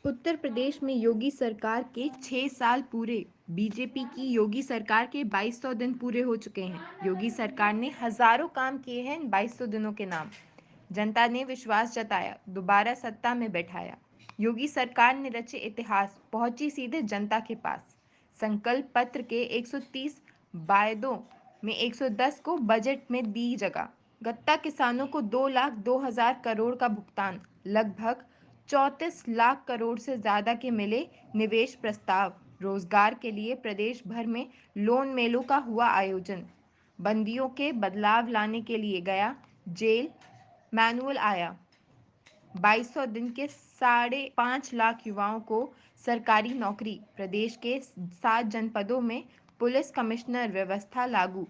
उत्तर प्रदेश में योगी सरकार के 6 साल पूरे। बीजेपी की योगी सरकार के 2200 दिन पूरे हो चुके हैं। योगी सरकार ने हजारों काम किए हैं इन 2200 दिनों के नाम। जनता ने विश्वास जताया, दोबारा सत्ता में बैठाया। योगी सरकार ने रचे इतिहास, पहुंची सीधे जनता के पास। संकल्प पत्र के 130 वायदों में 110 को बजट में दी जगह। गत्ता किसानों को 2,02,000 करोड़ का भुगतान। लगभग 34 लाख करोड़ से ज्यादा के मिले निवेश प्रस्ताव। रोजगार के लिए प्रदेश भर में लोन मेलों का हुआ आयोजन। बंदियों के बदलाव लाने के लिए गया जेल मैनुअल आया। 2200 दिन के 5.5 लाख युवाओं को सरकारी नौकरी। प्रदेश के 7 जनपदों में पुलिस कमिश्नर व्यवस्था लागू।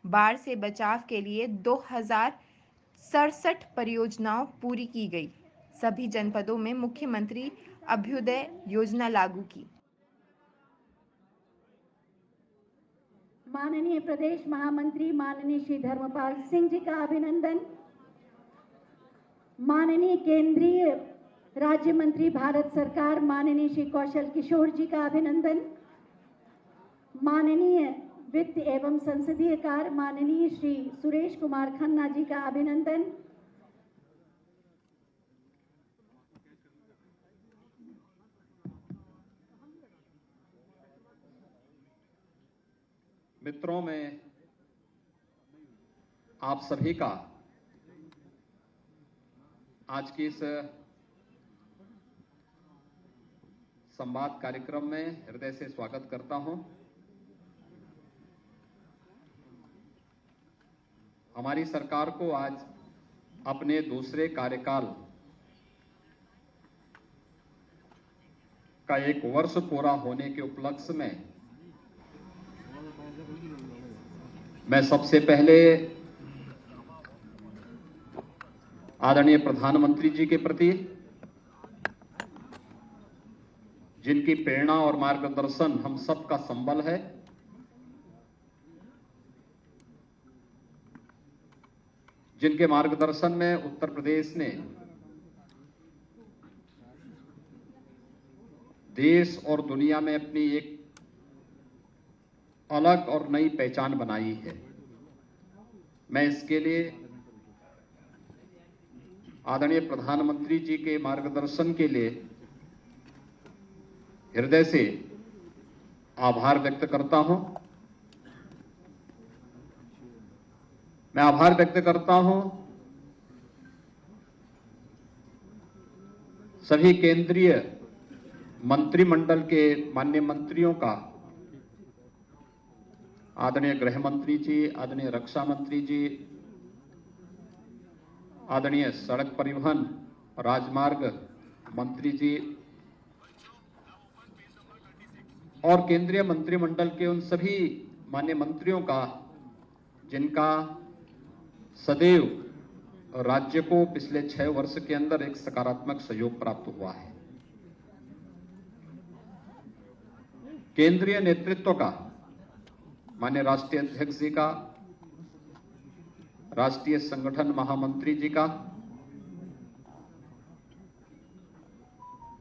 बाढ़ से बचाव के लिए 2067 परियोजनाओं पूरी की गई। सभी जनपदों में मुख्यमंत्री अभ्युदय योजना लागू की। माननीय प्रदेश महामंत्री माननीय श्री धर्मपाल सिंह जी का अभिनंदन। माननीय केंद्रीय राज्य मंत्री भारत सरकार माननीय श्री कौशल किशोर जी का अभिनंदन। माननीय वित्त एवं संसदीय कार्य माननीय श्री सुरेश कुमार खन्ना जी का अभिनंदन। मित्रों, में आप सभी का आज के इस संवाद कार्यक्रम में हृदय से स्वागत करता हूं। हमारी सरकार को आज अपने दूसरे कार्यकाल का 1 वर्ष पूरा होने के उपलक्ष्य में मैं सबसे पहले आदरणीय प्रधानमंत्री जी के प्रति, जिनकी प्रेरणा और मार्गदर्शन हम सबका संबल है, जिनके मार्गदर्शन में उत्तर प्रदेश ने देश और दुनिया में अपनी एक अलग और नई पहचान बनाई है। मैं इसके लिए आदरणीय प्रधानमंत्री जी के मार्गदर्शन के लिए हृदय से आभार व्यक्त करता हूं। मैं आभार व्यक्त करता हूं सभी केंद्रीय मंत्रिमंडल के माननीय मंत्रियों का, आदरणीय गृह मंत्री जी, आदरणीय रक्षा मंत्री जी, आदरणीय सड़क परिवहन और राजमार्ग मंत्री जी और केंद्रीय मंत्रिमंडल के उन सभी माननीय मंत्रियों का, जिनका सदैव राज्य को पिछले 6 वर्ष के अंदर एक सकारात्मक सहयोग प्राप्त हुआ है। केंद्रीय नेतृत्व का, माननीय राष्ट्रीय अध्यक्ष जी का, राष्ट्रीय संगठन महामंत्री जी का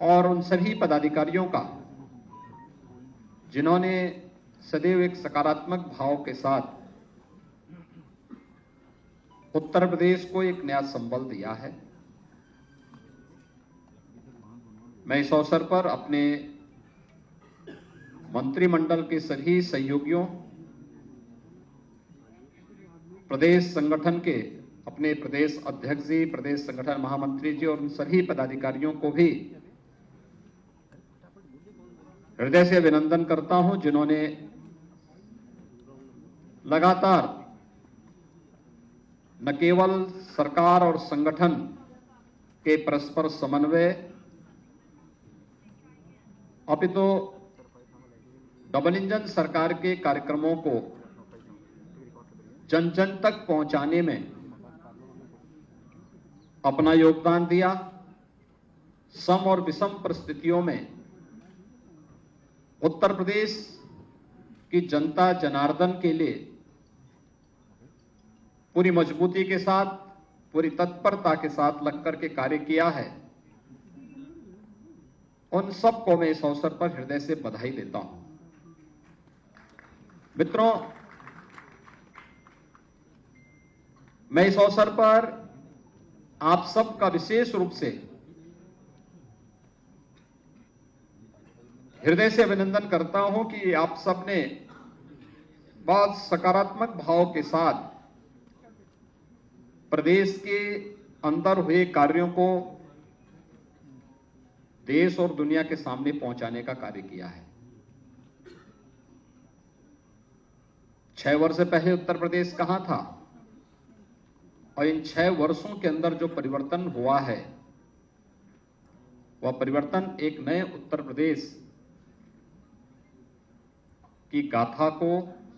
और उन सभी पदाधिकारियों का, जिन्होंने सदैव एक सकारात्मक भाव के साथ उत्तर प्रदेश को एक नया संबल दिया है। मैं इस अवसर पर अपने मंत्रिमंडल के सभी सहयोगियों, प्रदेश संगठन के अपने प्रदेश अध्यक्ष जी, प्रदेश संगठन महामंत्री जी और उन सभी पदाधिकारियों को भी हृदय से अभिनंदन करता हूं, जिन्होंने लगातार न केवल सरकार और संगठन के परस्पर समन्वय अपितु डबल इंजन सरकार के कार्यक्रमों को जन जन तक पहुंचाने में अपना योगदान दिया। सम और विषम परिस्थितियों में उत्तर प्रदेश की जनता जनार्दन के लिए पूरी मजबूती के साथ, पूरी तत्परता के साथ लगकर के कार्य किया है। उन सबको मैं इस अवसर पर हृदय से बधाई देता हूं। मित्रों, मैं इस अवसर पर आप सबका विशेष रूप से हृदय से अभिनंदन करता हूं कि आप सबने बहुत सकारात्मक भाव के साथ प्रदेश के अंदर हुए कार्यों को देश और दुनिया के सामने पहुंचाने का कार्य किया है। 6 वर्ष पहले उत्तर प्रदेश कहां था और इन 6 वर्षों के अंदर जो परिवर्तन हुआ है वह परिवर्तन एक नए उत्तर प्रदेश की गाथा को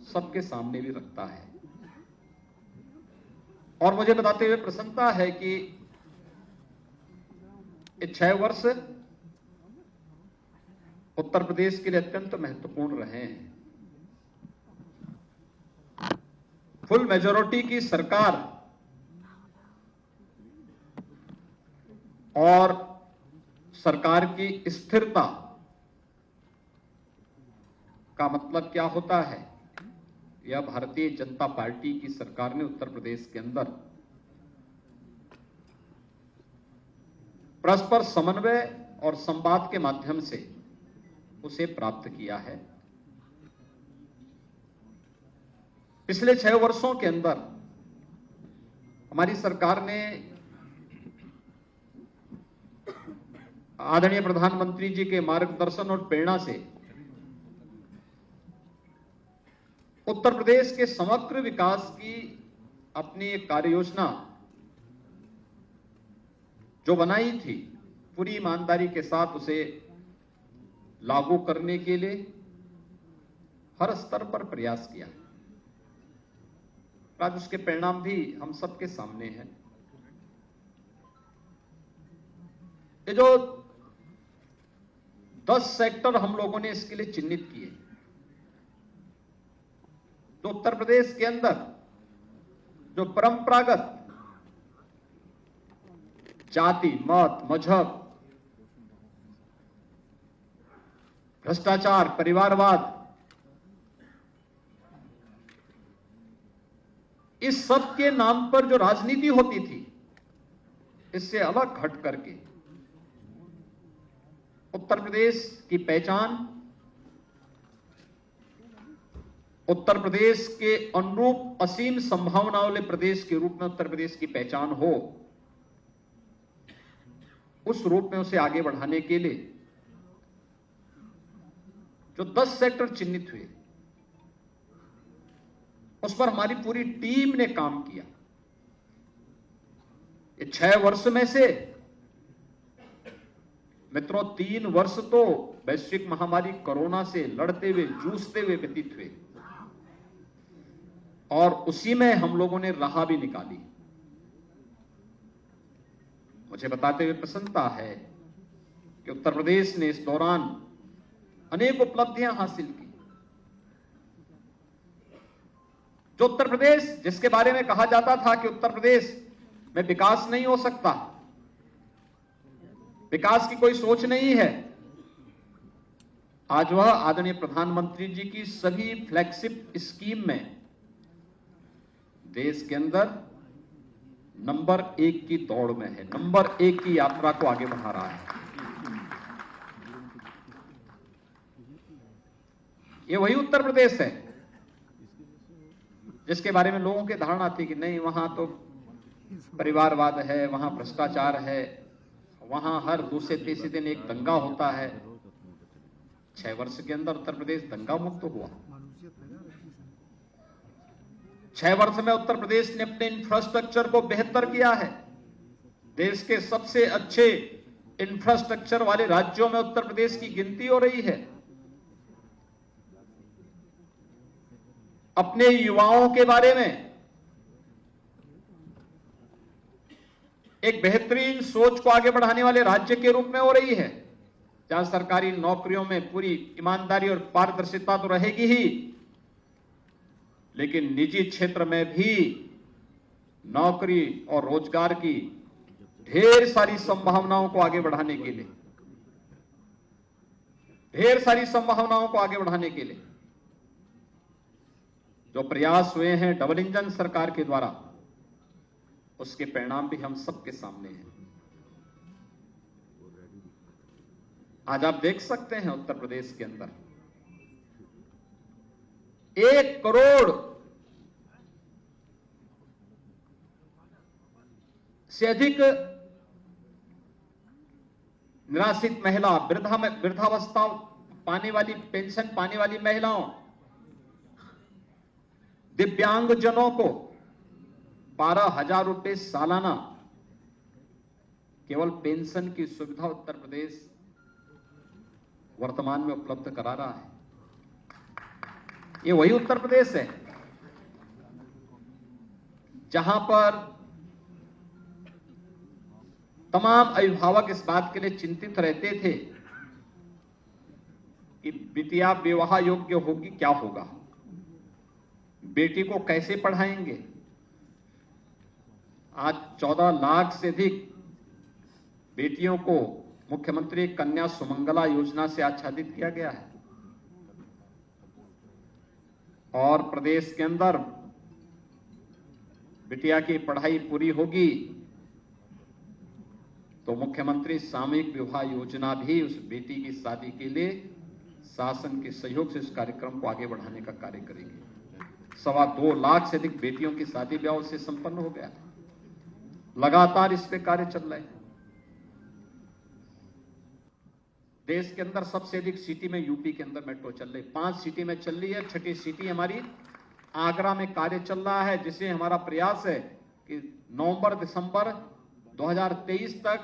सबके सामने भी रखता है। और मुझे बताते हुए प्रसन्नता है कि ये 6 वर्ष उत्तर प्रदेश के लिए अत्यंत महत्वपूर्ण रहे हैं। फुल मेजॉरिटी की सरकार और सरकार की स्थिरता का मतलब क्या होता है? यह भारतीय जनता पार्टी की सरकार ने उत्तर प्रदेश के अंदर परस्पर समन्वय और संवाद के माध्यम से उसे प्राप्त किया है। पिछले 6 वर्षों के अंदर हमारी सरकार ने आदरणीय प्रधानमंत्री जी के मार्गदर्शन और प्रेरणा से उत्तर प्रदेश के समग्र विकास की अपनी एक कार्य योजना जो बनाई थी, पूरी ईमानदारी के साथ उसे लागू करने के लिए हर स्तर पर प्रयास किया। आज उसके परिणाम भी हम सबके सामने हैं। ये जो 10 सेक्टर हम लोगों ने इसके लिए चिन्हित किए, तो उत्तर प्रदेश के अंदर जो परंपरागत जाति, मत, मजहब, भ्रष्टाचार, परिवारवाद, इस सब के नाम पर जो राजनीति होती थी, इससे अलग हट करके उत्तर प्रदेश की पहचान, उत्तर प्रदेश के अनुरूप असीम संभावनाओं वाले प्रदेश के रूप में उत्तर प्रदेश की पहचान हो, उस रूप में उसे आगे बढ़ाने के लिए जो 10 सेक्टर चिन्हित हुए, उस पर हमारी पूरी टीम ने काम किया। ये 6 वर्ष में से मित्रों 3 वर्ष तो वैश्विक महामारी कोरोना से लड़ते हुए, जूझते हुए व्यतीत हुए, और उसी में हम लोगों ने राह भी निकाली। मुझे बताते हुए प्रसन्नता है कि उत्तर प्रदेश ने इस दौरान अनेक उपलब्धियां हासिल की। जो उत्तर प्रदेश जिसके बारे में कहा जाता था कि उत्तर प्रदेश में विकास नहीं हो सकता, विकास की कोई सोच नहीं है, आज वह आदरणीय प्रधानमंत्री जी की सभी फ्लैगशिप स्कीम में देश के अंदर नंबर 1 की दौड़ में है, नंबर 1 की यात्रा को आगे बढ़ा रहा है। ये वही उत्तर प्रदेश है जिसके बारे में लोगों की धारणा थी कि नहीं, वहां तो परिवारवाद है, वहां भ्रष्टाचार है, वहां हर दूसरे तीसरे दिन एक दंगा होता है। 6 वर्ष के अंदर उत्तर प्रदेश दंगा मुक्त हुआ। 6 वर्ष में उत्तर प्रदेश ने अपने इंफ्रास्ट्रक्चर को बेहतर किया है। देश के सबसे अच्छे इंफ्रास्ट्रक्चर वाले राज्यों में उत्तर प्रदेश की गिनती हो रही है। अपने युवाओं के बारे में एक बेहतरीन सोच को आगे बढ़ाने वाले राज्य के रूप में हो रही है, जहां सरकारी नौकरियों में पूरी ईमानदारी और पारदर्शिता तो रहेगी ही, लेकिन निजी क्षेत्र में भी नौकरी और रोजगार की ढेर सारी संभावनाओं को आगे बढ़ाने के लिए ढेर सारी संभावनाओं को आगे बढ़ाने के लिए जो प्रयास हुए हैं डबल इंजन सरकार के द्वारा, उसके परिणाम भी हम सबके सामने हैं। आज आप देख सकते हैं उत्तर प्रदेश के अंदर 1 करोड़ से अधिक निराश्रित महिला, वृद्धावस्था पाने वाली, पेंशन पाने वाली महिलाओं, दिव्यांगजनों को 12,000 रुपए सालाना केवल पेंशन की सुविधा उत्तर प्रदेश वर्तमान में उपलब्ध करा रहा है। ये वही उत्तर प्रदेश है जहां पर तमाम अभिभावक इस बात के लिए चिंतित रहते थे कि बिटिया विवाह योग्य होगी, क्या होगा, बेटी को कैसे पढ़ाएंगे। आज 14 लाख से अधिक बेटियों को मुख्यमंत्री कन्या सुमंगला योजना से आच्छादित किया गया है और प्रदेश के अंदर बिटिया की पढ़ाई पूरी होगी तो मुख्यमंत्री सामूहिक विवाह योजना भी उस बेटी की शादी के लिए शासन के सहयोग से इस कार्यक्रम को आगे बढ़ाने का कार्य करेंगे। 2.25 लाख से अधिक बेटियों की शादी ब्याह से संपन्न हो गया। लगातार इस पे कार्य चल रहे हैं। देश के अंदर सबसे अधिक सिटी में यूपी के अंदर मेट्रो चल रही, 5 सिटी में चल रही है। 6ठी सिटी हमारी आगरा में कार्य चल रहा है, जिसे हमारा प्रयास है कि नवंबर-दिसंबर 2023 तक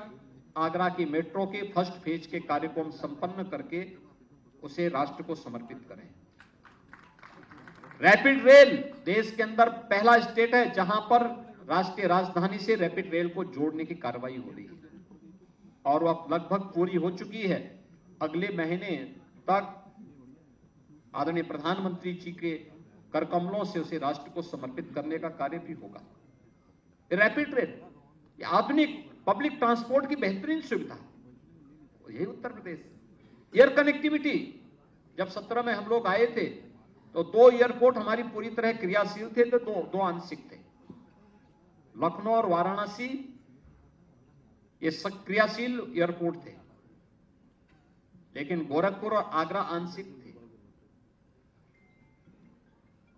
आगरा की मेट्रो के फर्स्ट फेज के कार्य को हम संपन्न करके उसे राष्ट्र को समर्पित करें। रैपिड रेल देश के अंदर पहला स्टेट है जहां पर राष्ट्रीय राजधानी से रैपिड रेल को जोड़ने की कार्रवाई हो रही है और वह लगभग पूरी हो चुकी है। अगले महीने तक आदरणीय प्रधानमंत्री जी के कर कमलों से उसे राष्ट्र को समर्पित करने का कार्य भी होगा। रैपिड रेल, आधुनिक पब्लिक ट्रांसपोर्ट की बेहतरीन सुविधा, यही उत्तर प्रदेश। एयर कनेक्टिविटी, जब 17 में हम लोग आए थे तो 2 एयरपोर्ट हमारी पूरी तरह क्रियाशील थे, तो दो आंशिक थे। लखनऊ और वाराणसी ये क्रियाशील एयरपोर्ट थे, लेकिन गोरखपुर और आगरा आंशिक थे।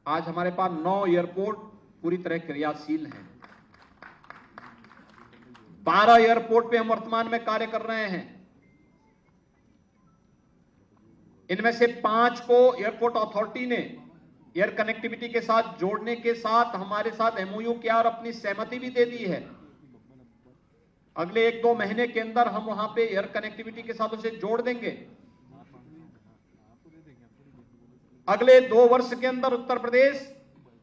आज हमारे पास 9 एयरपोर्ट पूरी तरह क्रियाशील हैं। 12 एयरपोर्ट पे हम वर्तमान में कार्य कर रहे हैं। इनमें से 5 को एयरपोर्ट अथॉरिटी ने एयर कनेक्टिविटी के साथ जोड़ने के साथ हमारे साथ एमओयू किया और अपनी सहमति भी दे दी है। अगले 1-2 महीने के अंदर हम वहां पे एयर कनेक्टिविटी के साथ उसे जोड़ देंगे। अगले 2 वर्ष के अंदर उत्तर प्रदेश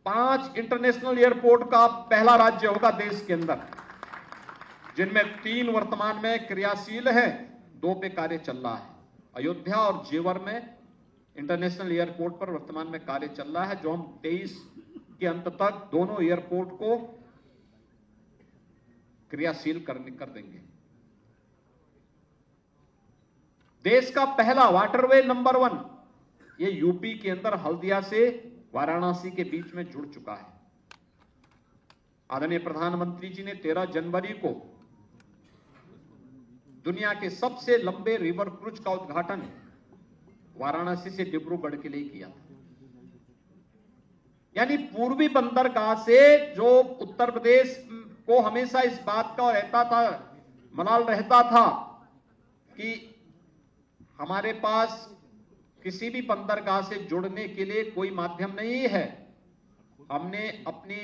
5 इंटरनेशनल एयरपोर्ट का पहला राज्य होगा देश के अंदर, जिनमें 3 वर्तमान में क्रियाशील है, 2 पे कार्य चल रहा है। अयोध्या और जेवर में इंटरनेशनल एयरपोर्ट पर वर्तमान में कार्य चल रहा है, जो हम 23 के अंत तक दोनों एयरपोर्ट को क्रियाशील कर देंगे। देश का पहला वाटरवे नंबर 1 ये यूपी के अंदर हल्दिया से वाराणसी के बीच में जुड़ चुका है। आदरणीय प्रधानमंत्री जी ने 13 जनवरी को दुनिया के सबसे लंबे रिवर क्रूज का उद्घाटन वाराणसी से डिब्रूगढ़ के लिए किया था। यानी पूर्वी बंदरगाह से जो उत्तर प्रदेश को हमेशा इस बात का रहता था, मलाल रहता था कि हमारे पास किसी भी बंदरगाह से जुड़ने के लिए कोई माध्यम नहीं है। हमने अपनी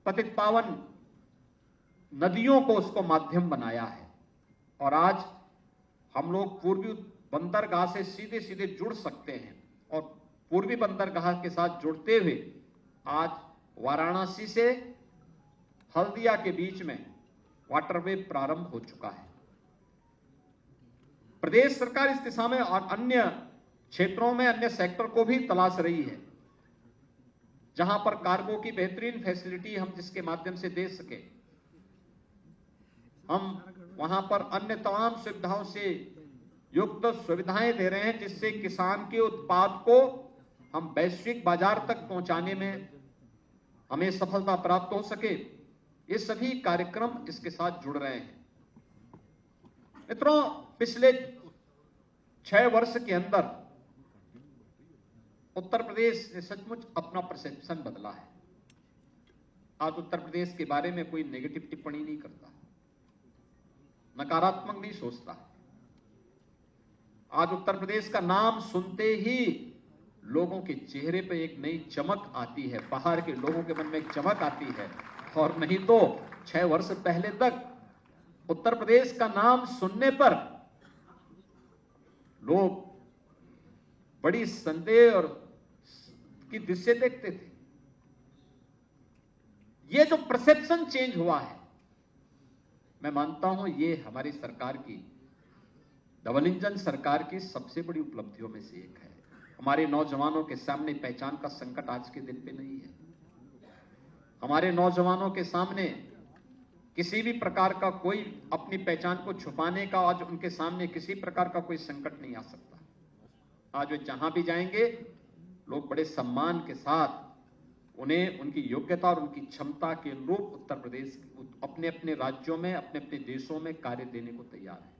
पतित पावन नदियों को उसको माध्यम बनाया है और आज हम लोग पूर्वी बंदरगाह से सीधे सीधे जुड़ सकते हैं और पूर्वी बंदरगाह के साथ जुड़ते हुए आज वाराणसी से हल्दिया के बीच में वाटरवे प्रारंभ हो चुका है। प्रदेश सरकार इस दिशा में और अन्य क्षेत्रों में, अन्य सेक्टर को भी तलाश रही है, जहां पर कार्गो की बेहतरीन फैसिलिटी हम जिसके माध्यम से दे सके। हम वहां पर अन्य तमाम सुविधाओं से युक्त सुविधाएं दे रहे हैं जिससे किसान के उत्पाद को हम वैश्विक बाजार तक पहुंचाने में हमें सफलता प्राप्त हो सके। ये सभी कार्यक्रम इसके साथ जुड़ रहे हैं। मित्रों, पिछले 6 वर्ष के अंदर उत्तर प्रदेश ने सचमुच अपना परसेप्शन बदला है। आज उत्तर प्रदेश के बारे में कोई नेगेटिव टिप्पणी नहीं करता, नकारात्मक नहीं सोचता। आज उत्तर प्रदेश का नाम सुनते ही लोगों के चेहरे पर एक नई चमक आती है, बाहर के लोगों के मन में एक चमक आती है। और नहीं तो 6 वर्ष पहले तक उत्तर प्रदेश का नाम सुनने पर लोग बड़ी संदेह और की दृष्टि से देखते थे। ये जो परसेप्शन चेंज हुआ है, मैं मानता हूं ये हमारी सरकार की, डबल इंजन सरकार की सबसे बड़ी उपलब्धियों में से एक है। हमारे नौजवानों के सामने पहचान का संकट आज के दिन पे नहीं है। हमारे नौजवानों के सामने किसी भी प्रकार का कोई अपनी पहचान को छुपाने का आज उनके सामने किसी प्रकार का कोई संकट नहीं आ सकता। आज वे जहां भी जाएंगे लोग बड़े सम्मान के साथ उन्हें उनकी योग्यता और उनकी क्षमता के अनुरूप उत्तर प्रदेश अपने अपने राज्यों में, अपने अपने देशों में कार्य देने को तैयार है।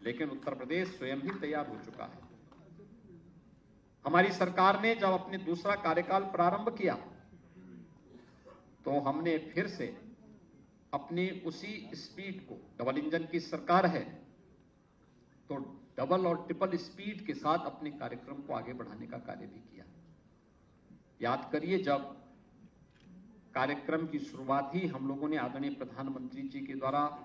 लेकिन उत्तर प्रदेश स्वयं ही तैयार हो चुका है। हमारी सरकार ने जब अपने दूसरा कार्यकाल प्रारंभ किया तो हमने फिर से अपनी उसी स्पीड को, डबल इंजन की सरकार है तो डबल और ट्रिपल स्पीड के साथ अपने कार्यक्रम को आगे बढ़ाने का कार्य भी किया। याद करिए, जब कार्यक्रम की शुरुआत ही हम लोगों ने आदरणीय प्रधानमंत्री जी के द्वारा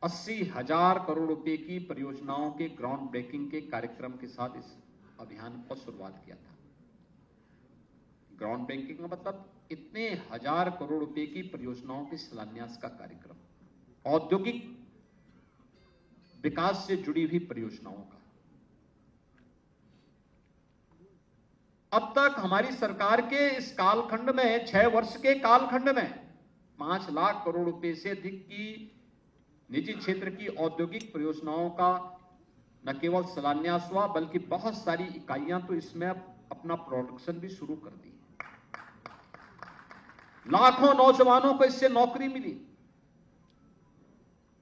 80,000 करोड़ रुपए की परियोजनाओं के ग्राउंड ब्रेकिंग के कार्यक्रम के साथ इस अभियान को शुरुआत किया था। ग्राउंड ब्रेकिंग का मतलब इतने 1000 करोड़ रुपए की परियोजनाओं के शिलान्यास का कार्यक्रम, औद्योगिक विकास से जुड़ी हुई परियोजनाओं का। अब तक हमारी सरकार के इस कालखंड में, 6 वर्ष के कालखंड में 5 लाख करोड़ रुपए से अधिक की निजी क्षेत्र की औद्योगिक परियोजनाओं का न केवल शिलान्यास हुआ बल्कि बहुत सारी इकाइयां तो इसमें अपना प्रोडक्शन भी शुरू कर दी। लाखों नौजवानों को इससे नौकरी मिली।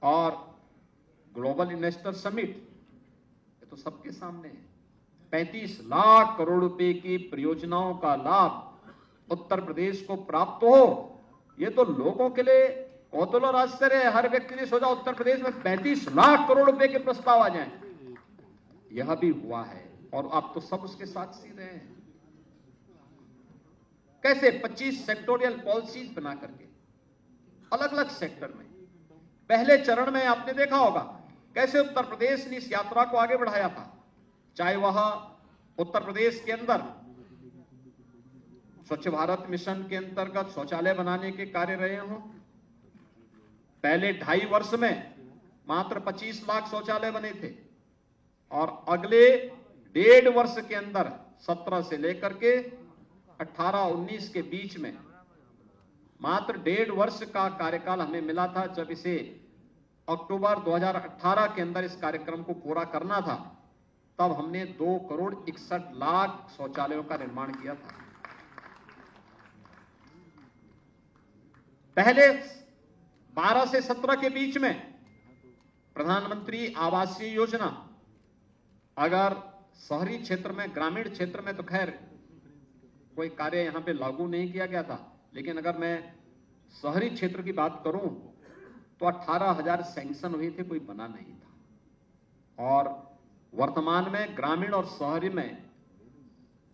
और ग्लोबल इन्वेस्टर समिट, ये तो सबके सामने है। 35 लाख करोड़ रुपए की परियोजनाओं का लाभ उत्तर प्रदेश को प्राप्त हो, ये तो लोगों के लिए कौतूहल और आश्चर्य है। हर व्यक्ति ने सोचा उत्तर प्रदेश में 35 लाख करोड़ रुपए के प्रस्ताव आ जाएं। यह भी हुआ है और आप तो सब उसके साक्षी रहे हैं। कैसे 25 सेक्टोरियल पॉलिसीज बना करके अलग अलग सेक्टर में, पहले चरण में आपने देखा होगा कैसे उत्तर प्रदेश ने इस यात्रा को आगे बढ़ाया था। चाहे वह उत्तर प्रदेश के अंदर स्वच्छ भारत मिशन के अंतर्गत शौचालय बनाने के कार्य रहे हों। पहले 2.5 वर्ष में मात्र 25 लाख शौचालय बने थे और अगले 1.5 वर्ष के अंदर 17 से लेकर के 18-19 के बीच में मात्र 1.5 वर्ष का कार्यकाल हमें मिला था। जब इसे अक्टूबर 2018 के अंदर इस कार्यक्रम को पूरा करना था, तब हमने 2 करोड़ 61 लाख शौचालयों का निर्माण किया था। पहले 12 से 17 के बीच में प्रधानमंत्री आवासीय योजना, अगर शहरी क्षेत्र में, ग्रामीण क्षेत्र में तो खैर कोई कार्य यहां पे लागू नहीं किया गया था, लेकिन अगर मैं शहरी क्षेत्र की बात करूं तो 18,000 सैंक्शन हुए थे, कोई बना नहीं था। और वर्तमान में ग्रामीण और शहरी में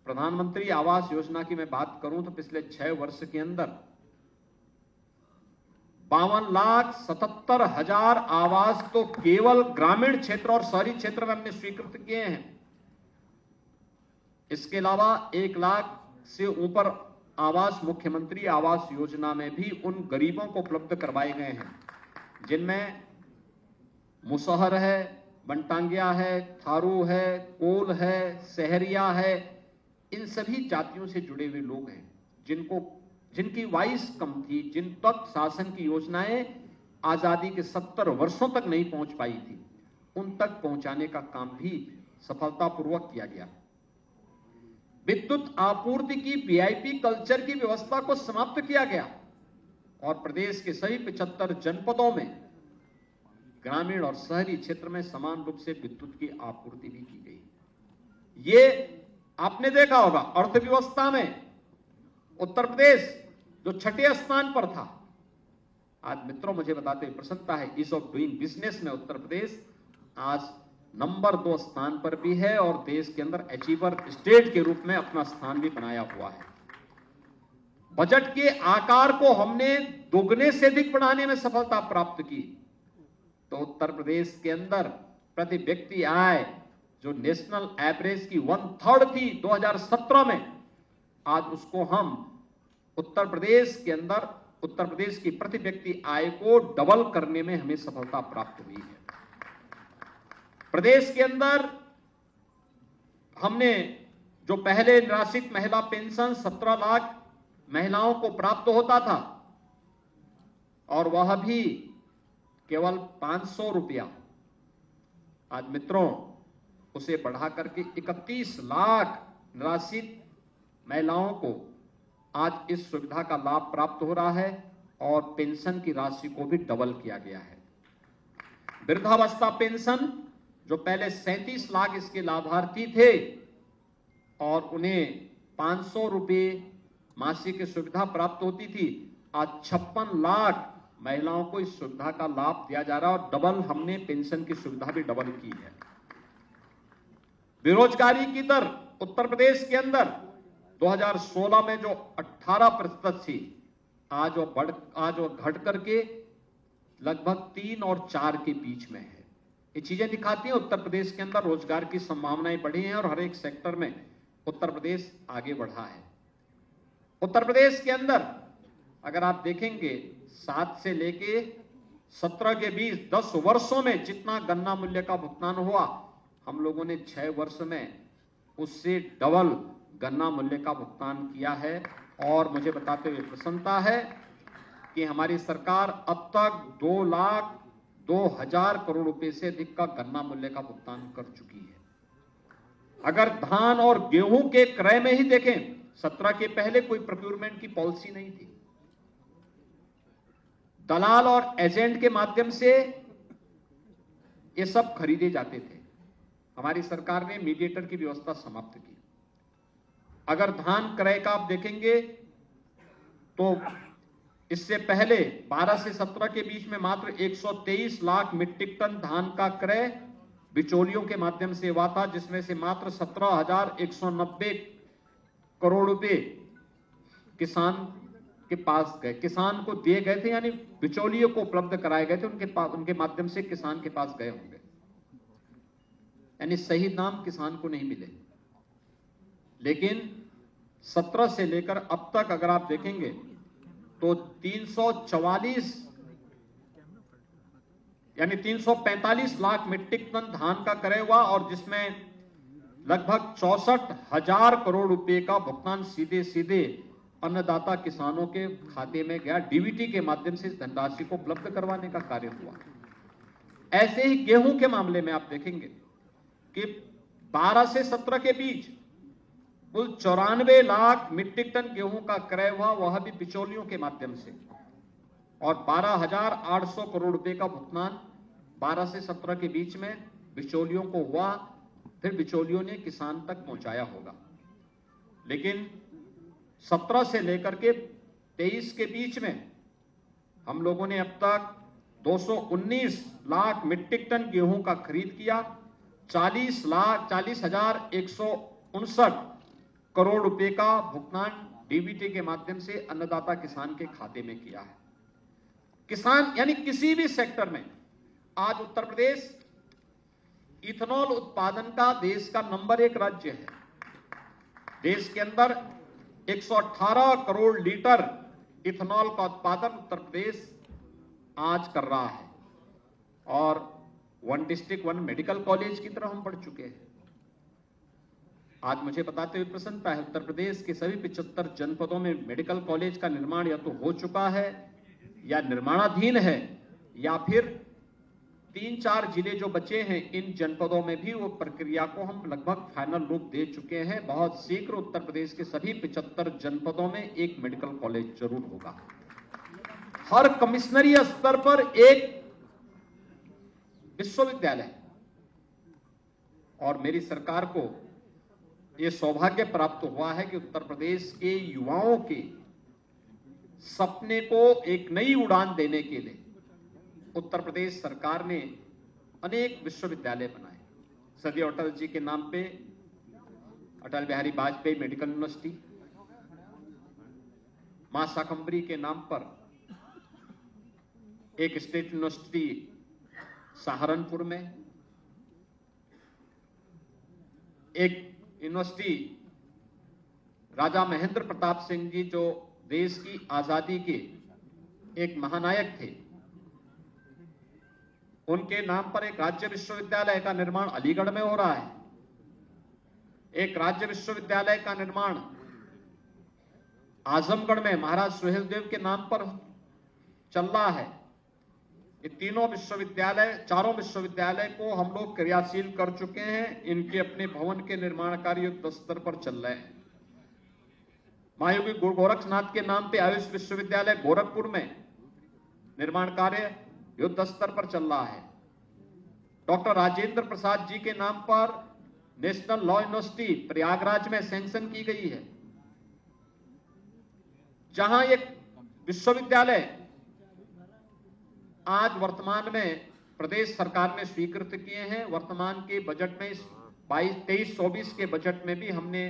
प्रधानमंत्री आवास योजना की मैं बात करूं तो पिछले 6 वर्ष के अंदर 52,77,000 आवास तो केवल ग्रामीण क्षेत्र और शहरी क्षेत्र में हमने स्वीकृत किए हैं। इसके अलावा 1 लाख से ऊपर आवास मुख्यमंत्री आवास योजना में भी उन गरीबों को उपलब्ध करवाए गए हैं जिनमें मुसहर है, बनटांगिया है, थारू है, कोल है, सहरिया है। इन सभी जातियों से जुड़े हुए लोग हैं जिनकी वाइस कम थी, जिन तक शासन की योजनाएं आजादी के 70 वर्षों तक नहीं पहुंच पाई थी, उन तक पहुंचाने का काम भी सफलतापूर्वक किया गया। विद्युत आपूर्ति की वीआईपी कल्चर की व्यवस्था को समाप्त किया गया और प्रदेश के सभी 75 जनपदों में ग्रामीण और शहरी क्षेत्र में समान रूप से विद्युत की आपूर्ति भी की गई। ये आपने देखा होगा, अर्थव्यवस्था में उत्तर प्रदेश जो छठे स्थान पर था, आज मित्रों मुझे बताते हुए प्रसन्नता है, ईज ऑफ डूइंग बिजनेस में उत्तर प्रदेश आज नंबर 2 स्थान पर भी है और देश के अंदर अचीवर स्टेट के रूप में अपना स्थान भी बनाया हुआ है। बजट के आकार को हमने दोगुने से अधिक बढ़ाने में सफलता प्राप्त की, तो उत्तर प्रदेश के अंदर प्रति व्यक्ति आय जो नेशनल एवरेज की 1/3 थी 2017 में, आज उसको हम उत्तर प्रदेश के अंदर उत्तर प्रदेश की प्रति व्यक्ति आय को डबल करने में हमें सफलता प्राप्त हुई है। प्रदेश के अंदर हमने जो पहले निराश्रित महिला पेंशन 17 लाख महिलाओं को प्राप्त होता था और वह भी केवल 500 रुपया, आज मित्रों उसे बढ़ा करके 31 लाख निराश्रित महिलाओं को आज इस सुविधा का लाभ प्राप्त हो रहा है और पेंशन की राशि को भी डबल किया गया है। वृद्धावस्था पेंशन जो पहले 37 लाख इसके लाभार्थी थे और उन्हें 500 रुपये मासिक की सुविधा प्राप्त होती थी, आज 56 लाख महिलाओं को इस सुविधा का लाभ दिया जा रहा है और डबल हमने पेंशन की सुविधा भी डबल की है। बेरोजगारी की दर उत्तर प्रदेश के अंदर 2016 में जो 18% थी, आज वो घट करके लगभग 3 और 4 के बीच में है। ये चीजें दिखाती हैं उत्तर प्रदेश के अंदर रोजगार की संभावनाएं बढ़ी हैं और हर एक सेक्टर में उत्तर प्रदेश आगे बढ़ा है। उत्तर प्रदेश के अंदर अगर आप देखेंगे 7 से लेके 17 के बीच 10 वर्षों में जितना गन्ना मूल्य का भुगतान हुआ, हम लोगों ने 6 वर्ष में उससे डबल गन्ना मूल्य का भुगतान किया है। और मुझे बताते हुए प्रसन्नता है कि हमारी सरकार अब तक 2,02,000 करोड़ रुपए से अधिक का गन्ना मूल्य का भुगतान कर चुकी है। अगर धान और गेहूं के क्रय में ही देखें, 17 के पहले कोई प्रोक्योरमेंट की पॉलिसी नहीं थी, दलाल और एजेंट के माध्यम से ये सब खरीदे जाते थे। हमारी सरकार ने मीडिएटर की व्यवस्था समाप्त की। अगर धान क्रय का आप देखेंगे तो इससे पहले 12 से 17 के बीच में मात्र 123 लाख मीट्रिक टन धान का क्रय बिचौलियों के माध्यम से हुआ था, जिसमें से मात्र 17,190 करोड़ रुपए किसान के पास गए, किसान को दिए गए थे, यानी बिचौलियों को उपलब्ध कराए गए थे, उनके माध्यम से किसान के पास गए होंगे, यानी सही दाम किसान को नहीं मिले। लेकिन 17 से लेकर अब तक अगर आप देखेंगे तो 344 यानी 345 लाख मीट्रिक टन धान का क्रय हुआ और जिसमें लगभग 64,000 करोड़ रुपए का भुगतान सीधे सीधे अन्नदाता किसानों के खाते में गया। डीबीटी के माध्यम से इस धनराशि को उपलब्ध करवाने का कार्य हुआ। ऐसे ही गेहूं के मामले में आप देखेंगे कि 12 से 17 के बीच कुल 94 लाख मीट्रिक टन गेहूं का क्रय हुआ, वह भी बिचौलियों के माध्यम से, और 12,800 करोड़ रुपए का भुगतान 12 से 17 के बीच में बिचौलियों को हुआ, फिर बिचौलियों ने किसान तक पहुंचाया होगा। लेकिन 17 से लेकर के 23 के बीच में हम लोगों ने अब तक 219 लाख मीट्रिक टन गेहूं का खरीद किया, 40,159 करोड़ रुपए का भुगतान डीबीटी के माध्यम से अन्नदाता किसान के खाते में किया है। किसान यानी किसी भी सेक्टर में आज उत्तर प्रदेश इथेनॉल उत्पादन का देश का नंबर 1 राज्य है। देश के अंदर 118 करोड़ लीटर इथेनॉल का उत्पादन उत्तर प्रदेश आज कर रहा है और 1 डिस्ट्रिक्ट 1 मेडिकल कॉलेज की तरफ हम बढ़ चुके हैं। आज मुझे बताते हुए प्रसन्नता है, उत्तर प्रदेश के सभी 75 जनपदों में मेडिकल कॉलेज का निर्माण या तो हो चुका है या निर्माणाधीन है या फिर 3-4 जिले जो बचे हैं इन जनपदों में भी वो प्रक्रिया को हम लगभग फाइनल रूप दे चुके हैं। बहुत शीघ्र उत्तर प्रदेश के सभी 75 जनपदों में एक मेडिकल कॉलेज जरूर होगा। हर कमिश्नरी स्तर पर एक विश्वविद्यालय। और मेरी सरकार को यह सौभाग्य प्राप्त हुआ है कि उत्तर प्रदेश के युवाओं के सपने को एक नई उड़ान देने के लिए उत्तर प्रदेश सरकार ने अनेक विश्वविद्यालय बनाए। सदैव अटल जी के नाम पे अटल बिहारी वाजपेयी मेडिकल यूनिवर्सिटी, मां शाकंभरी के नाम पर एक स्टेट यूनिवर्सिटी सहारनपुर में, एक यूनिवर्सिटी राजा महेंद्र प्रताप सिंह जी जो देश की आजादी के एक महानायक थे, उनके नाम पर एक राज्य विश्वविद्यालय का निर्माण अलीगढ़ में हो रहा है। एक राज्य विश्वविद्यालय का निर्माण आजमगढ़ में महाराज सुहेलदेव के नाम पर चल रहा है। ये तीनों विश्वविद्यालय, चारों विश्वविद्यालय को हम लोग क्रियाशील कर चुके हैं। इनके अपने भवन के निर्माण कार्य युद्ध स्तर पर चल रहे हैं। महायोगी गुरु गोरक्षनाथ के नाम पे आयुष विश्वविद्यालय गोरखपुर में निर्माण कार्य युद्ध स्तर पर चल रहा है। डॉक्टर राजेंद्र प्रसाद जी के नाम पर नेशनल लॉ यूनिवर्सिटी प्रयागराज में सैंक्शन की गई है, जहां एक विश्वविद्यालय आज वर्तमान में प्रदेश सरकार ने स्वीकृत किए हैं। वर्तमान के बजट में 23-24 के बजट में भी हमने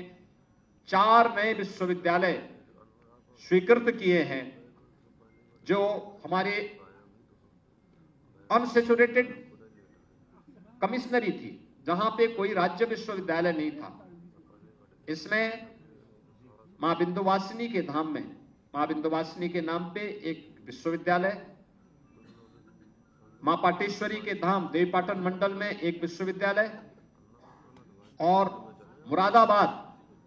4 नए विश्वविद्यालय स्वीकृत किए हैं, जो हमारे अनसेचुरेटेड कमिश्नरी थी, जहां पे कोई राज्य विश्वविद्यालय नहीं था। इसमें मां विंध्यवासिनी के धाम में, मां विंध्यवासिनी के नाम पे एक विश्वविद्यालय, मां पाटेश्वरी के धाम देवीपाटन मंडल में एक विश्वविद्यालय और मुरादाबाद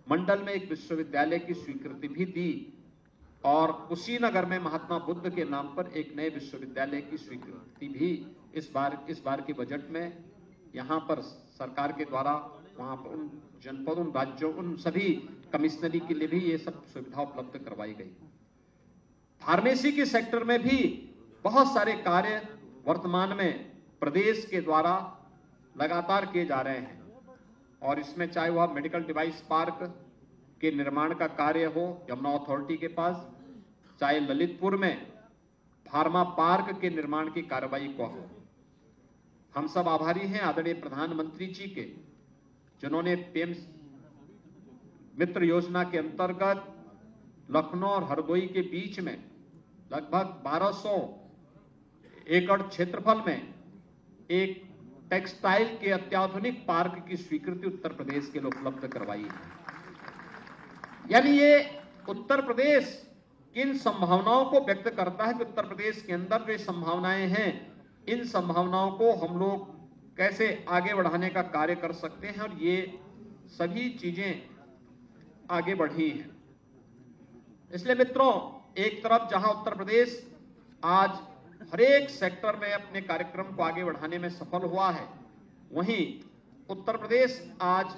मंडल में एक विश्वविद्यालय की स्वीकृति भी दी। और कुशीनगर में महात्मा बुद्ध के नाम पर एक नए विश्वविद्यालय की स्वीकृति भी इस बार के बजट में यहां पर सरकार के द्वारा वहां पर उन जनपदों, उन राज्यों, उन सभी कमिश्नरी के लिए भी ये सब सुविधा उपलब्ध करवाई गई। फार्मेसी के सेक्टर में भी बहुत सारे कार्य वर्तमान में प्रदेश के द्वारा लगातार किए जा रहे हैं। और इसमें चाहे वह मेडिकल डिवाइस पार्क के निर्माण का कार्य हो यमुना अथॉरिटी के पास, चाहे ललितपुर में फार्मा पार्क के निर्माण की कार्रवाई को हो। हम सब आभारी हैं आदरणीय प्रधानमंत्री जी के, जिन्होंने पीएम मित्र योजना के अंतर्गत लखनऊ और हरदोई के बीच में लगभग 1200 एकड़ क्षेत्रफल में एक टेक्सटाइल के अत्याधुनिक पार्क की स्वीकृति उत्तर प्रदेश के लिए उपलब्ध करवाई है। यानी ये उत्तर प्रदेश किन संभावनाओं को व्यक्त करता है कि उत्तर प्रदेश के अंदर जो संभावनाएं हैं, इन संभावनाओं को हम लोग कैसे आगे बढ़ाने का कार्य कर सकते हैं, और ये सभी चीजें आगे बढ़ी हैं। इसलिए मित्रों, एक तरफ जहां उत्तर प्रदेश आज हर एक सेक्टर में अपने कार्यक्रम को आगे बढ़ाने में सफल हुआ है, वहीं उत्तर प्रदेश आज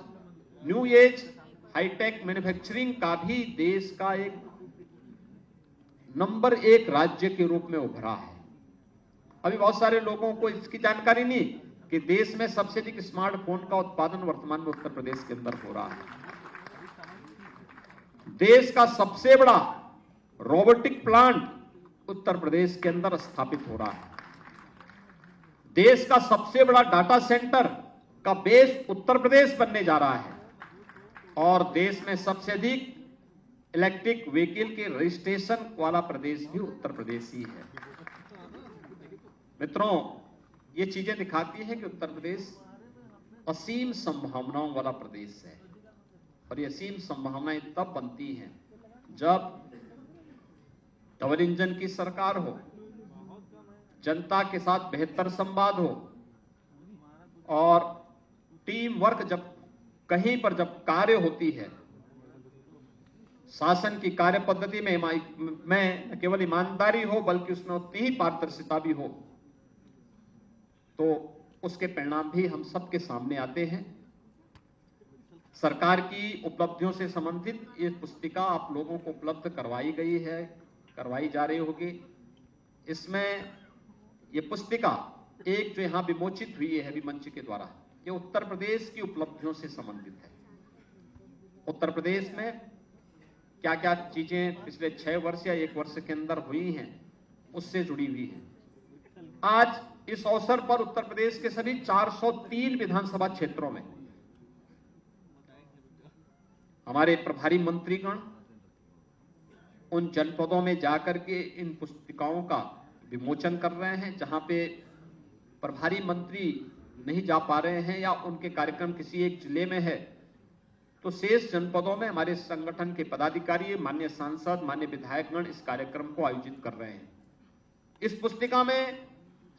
न्यू एज हाईटेक मैन्युफैक्चरिंग का भी देश का एक नंबर 1 राज्य के रूप में उभरा है। अभी बहुत सारे लोगों को इसकी जानकारी नहीं कि देश में सबसे अधिक स्मार्टफोन का उत्पादन वर्तमान में उत्तर प्रदेश के अंदर हो रहा है। देश का सबसे बड़ा रोबोटिक प्लांट उत्तर प्रदेश के अंदर स्थापित हो रहा है। देश का सबसे बड़ा डाटा सेंटर का बेस उत्तर प्रदेश बनने जा रहा है। और देश में सबसे अधिक इलेक्ट्रिक व्हीकल के रजिस्ट्रेशन वाला प्रदेश भी उत्तर प्रदेश ही है। मित्रों, ये चीजें दिखाती हैं कि उत्तर प्रदेश असीम संभावनाओं वाला प्रदेश है। और ये असीम संभावनाएं तब बनती हैं जब डबल इंजन की सरकार हो, जनता के साथ बेहतर संवाद हो, और टीम वर्क जब कहीं पर जब कार्य होती है, शासन की कार्य पद्धति में केवल ईमानदारी हो बल्कि उसमें उतनी ही पारदर्शिता भी हो, तो उसके परिणाम भी हम सबके सामने आते हैं। सरकार की उपलब्धियों से संबंधित ये पुस्तिका आप लोगों को उपलब्ध करवाई गई है, करवाई जा रही होगी। इसमें ये पुस्तिका एक जो यहाँ विमोचित हुई है अभी मंच के द्वारा, ये उत्तर प्रदेश की उपलब्धियों से संबंधित है। उत्तर प्रदेश में क्या क्या चीजें पिछले 6 वर्ष या 1 वर्ष के अंदर हुई हैं, उससे जुड़ी हुई है। आज इस अवसर पर उत्तर प्रदेश के सभी 403 विधानसभा क्षेत्रों में हमारे प्रभारी मंत्रीगण उन जनपदों में जाकर के इन पुस्तिकाओं का विमोचन कर रहे हैं। जहां पे प्रभारी मंत्री नहीं जा पा रहे हैं या उनके कार्यक्रम किसी एक जिले में है, तो शेष जनपदों में हमारे संगठन के पदाधिकारी, माननीय सांसद, माननीय विधायकगण इस कार्यक्रम को आयोजित कर रहे हैं। इस पुस्तिका में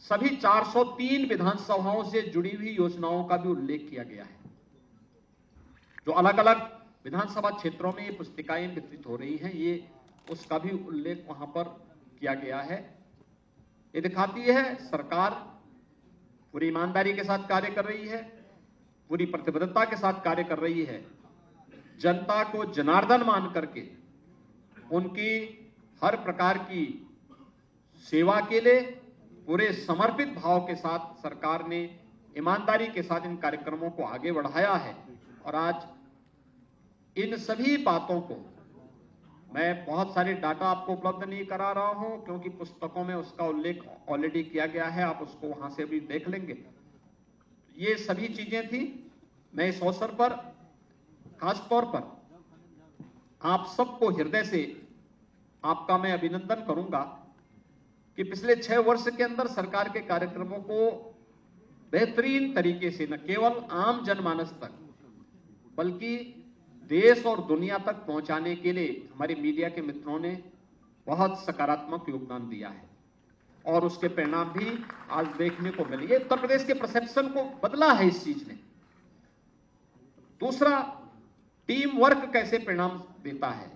सभी 403 विधानसभाओं से जुड़ी हुई योजनाओं का भी उल्लेख किया गया है। जो अलग अलग विधानसभा क्षेत्रों में ये पुस्तिकाएं वितरित हो रही हैं, ये उसका भी उल्लेख वहां पर किया गया है। ये दिखाती है सरकार पूरी ईमानदारी के साथ कार्य कर रही है, पूरी प्रतिबद्धता के साथ कार्य कर रही है। जनता को जनार्दन मान करके उनकी हर प्रकार की सेवा के लिए पूरे समर्पित भाव के साथ सरकार ने ईमानदारी के साथ इन कार्यक्रमों को आगे बढ़ाया है। और आज इन सभी बातों को मैं बहुत सारे डाटा आपको उपलब्ध नहीं करा रहा हूं, क्योंकि पुस्तकों में उसका उल्लेख ऑलरेडी किया गया है, आप उसको वहां से भी देख लेंगे। ये सभी चीजें थी। मैं इस अवसर पर खास तौर पर आप सबको हृदय से आपका मैं अभिनंदन करूंगा कि पिछले 6 वर्ष के अंदर सरकार के कार्यक्रमों को बेहतरीन तरीके से न केवल आम जनमानस तक बल्कि देश और दुनिया तक पहुंचाने के लिए हमारे मीडिया के मित्रों ने बहुत सकारात्मक योगदान दिया है और उसके परिणाम भी आज देखने को मिलेंगे। उत्तर प्रदेश के परसेप्शन को बदला है इस चीज ने। दूसरा, टीम वर्क कैसे परिणाम देता है।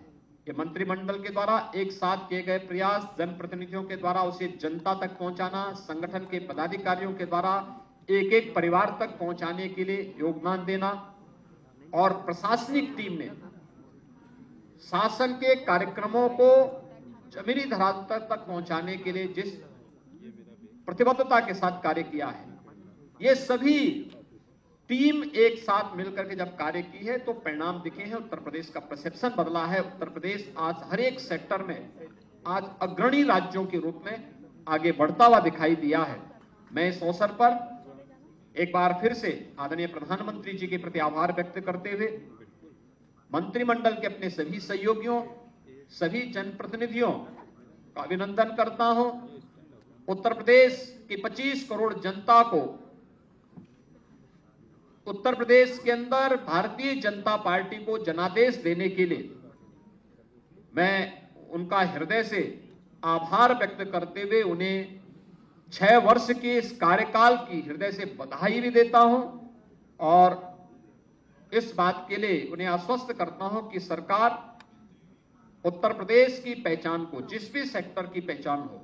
ये मंत्रिमंडल के द्वारा एक साथ किए गए प्रयास, जनप्रतिनिधियों के द्वारा उसे जनता तक पहुंचाना, संगठन के पदाधिकारियों के द्वारा एक एक परिवार तक पहुंचाने के लिए योगदान देना, और प्रशासनिक टीम ने शासन के कार्यक्रमों को जमीनी धरातल तक पहुंचाने के लिए जिस प्रतिबद्धता के साथ कार्य किया है, ये सभी टीम एक साथ मिलकर के जब कार्य की है तो परिणाम दिखे हैं। उत्तर प्रदेश का परसेप्शन बदला है। उत्तर प्रदेश आज हर एक सेक्टर में आज अग्रणी राज्यों के रूप में आगे बढ़ता हुआ दिखाई दिया है। मैं इस अवसर पर एक बार फिर से आदरणीय प्रधानमंत्री जी के प्रति आभार व्यक्त करते हुए मंत्रिमंडल के अपने सभी सहयोगियों, सभी जनप्रतिनिधियों का अभिनंदन करता हूं। उत्तर प्रदेश की 25 करोड़ जनता को उत्तर प्रदेश के अंदर भारतीय जनता पार्टी को जनादेश देने के लिए मैं उनका हृदय से आभार व्यक्त करते हुए उन्हें 6 वर्ष के इस कार्यकाल की हृदय से बधाई भी देता हूं और इस बात के लिए उन्हें आश्वस्त करता हूं कि सरकार उत्तर प्रदेश की पहचान को, जिस भी सेक्टर की पहचान हो,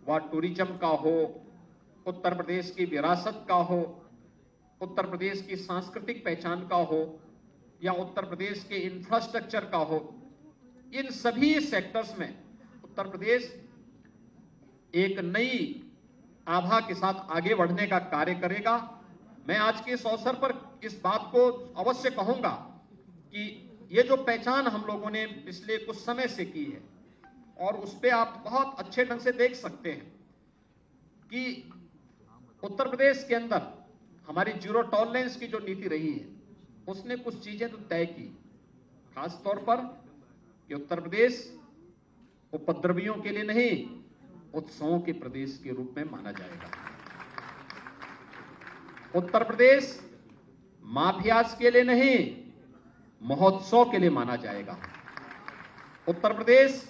वह टूरिज्म का हो, उत्तर प्रदेश की विरासत का हो, उत्तर प्रदेश की सांस्कृतिक पहचान का हो या उत्तर प्रदेश के इंफ्रास्ट्रक्चर का हो, इन सभी सेक्टर्स में उत्तर प्रदेश एक नई आभा के साथ आगे बढ़ने का कार्य करेगा। मैं आज के इस अवसर पर इस बात को अवश्य कहूंगा कि ये जो पहचान हम लोगों ने पिछले कुछ समय से की है और उस पर आप बहुत अच्छे ढंग से देख सकते हैं कि उत्तर प्रदेश के अंदर हमारी जीरो टॉलरेंस की जो नीति रही है उसने कुछ चीजें तो तय की, खास तौर पर कि उत्तर प्रदेश उपद्रवियों के लिए नहीं, उत्सवों के प्रदेश के रूप में माना जाएगा। उत्तर प्रदेश माफियाज के लिए नहीं, महोत्सव के लिए माना जाएगा। उत्तर प्रदेश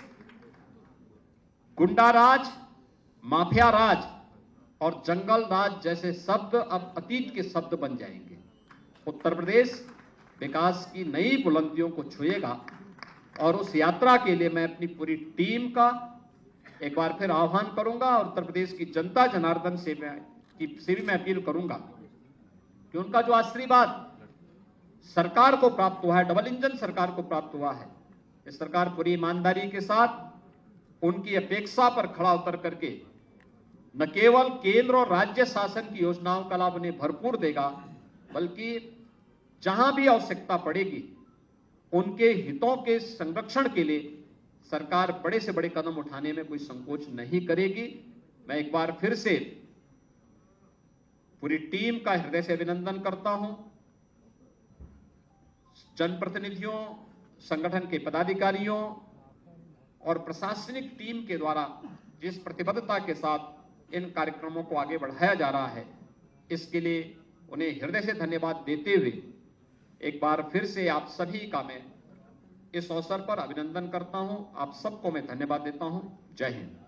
गुंडा राज, माफिया राज और जंगल राज जैसे शब्द अब अतीत के शब्द बन जाएंगे। उत्तर प्रदेश विकास की नई बुलंदियों को छुएगा और उस यात्रा के लिए मैं अपनी पूरी टीम का एक बार फिर आह्वान करूंगा और उत्तर प्रदेश की जनता जनार्दन से मैं की से भी मैं अपील करूंगा कि उनका जो आशीर्वाद सरकार को प्राप्त हुआ है, डबल इंजन सरकार को प्राप्त हुआ है, इस सरकार पूरी ईमानदारी के साथ उनकी अपेक्षा पर खड़ा उतर करके न केवल केंद्र और राज्य शासन की योजनाओं का लाभ उन्हें भरपूर देगा, बल्कि जहां भी आवश्यकता पड़ेगी उनके हितों के संरक्षण के लिए सरकार बड़े से बड़े कदम उठाने में कोई संकोच नहीं करेगी। मैं एक बार फिर से पूरी टीम का हृदय से अभिनंदन करता हूं। जनप्रतिनिधियों, संगठन के पदाधिकारियों और प्रशासनिक टीम के द्वारा जिस प्रतिबद्धता के साथ इन कार्यक्रमों को आगे बढ़ाया जा रहा है, इसके लिए उन्हें हृदय से धन्यवाद देते हुए एक बार फिर से आप सभी का मैं इस अवसर पर अभिनंदन करता हूं। आप सबको मैं धन्यवाद देता हूं। जय हिंद।